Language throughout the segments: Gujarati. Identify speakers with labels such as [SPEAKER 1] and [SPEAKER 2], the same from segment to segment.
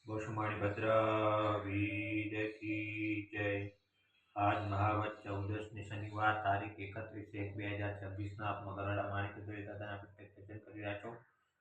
[SPEAKER 1] गोषमाणी भद्र वीर की जय। आज महावत 14 शनिवार तारीख 31/1/2026 આપ મગરડા માણિક જોઈ દાદાના પ્રત્યક્ષ દર્શન કરી રહ્યા છો।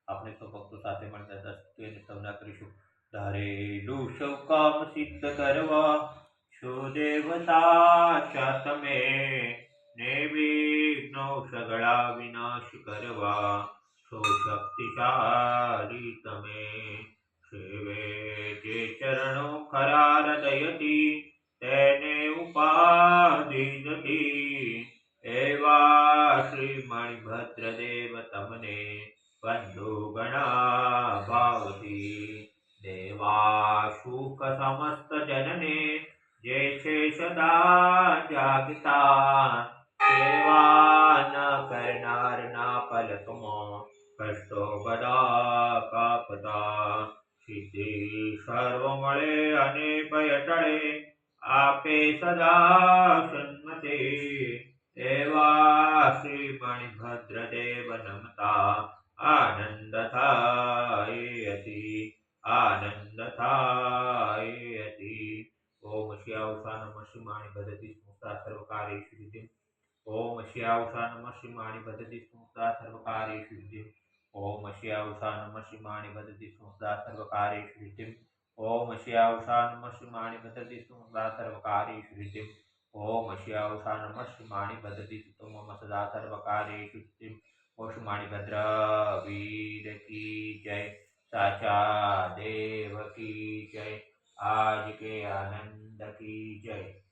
[SPEAKER 1] આપણે સૌ ભક્તો સાથે મળીને દાદા સ્તુતિની સ્તવના કરીશું। ધારેલું સૌ કામ સિદ્ધ કરવા છો દેવતા તમે, ને વિઘ્નો સગળા વિનાશ કરવા છો શક્તિશાળી તમે। સેવે જે ચરણો ખરા હૃદયથી તેને ઉપાધિ નથી, એવા શ્રી મણિભદ્રદેવ તમને વંદો ઘણા ભાવથી। દેવા સુખ સમસ્ત જનને જે છે સદા જાગતા, સેવા ન કરનારના પલકમાં કષ્ટો બધા કાપતા। સિદ્ધિ સર્વ મળે અને ભય ટળે, આપે સદા સન્મતે, એવા શ્રી મણિભદ્રદેવ નમતા આનંદ થાય અતિ, આનંદ થાય અતિ। ઓમ શ્યાવસા નમઃ શ્રી માણિભદ્રતિ સ્મૃતા સર્વકાર્યેષુ સિદ્ધિ। ઓમ શ્યાવસા નમઃ શ્રી માણિભદ્રતિ સ્મૃતા સર્વકાર્યેષુ સિદ્ધિ। ओम श्यावसा नमः श्री माणिभद्रति स्मृता सर्वकार्येषु सिद्धिम्। ओम श्यावसा नमः श्री माणिभद्रति स्मृता सर्वकार्येषु सिद्धिम्। ओम श्यावसा नमः श्री माणिभद्रति स्मृतो मम सदा सर्वकार्येषु सिद्धिम्। ओ श्री माणिभद्र वीर की जय, साचा देव की जय, आज के आनंद की जय।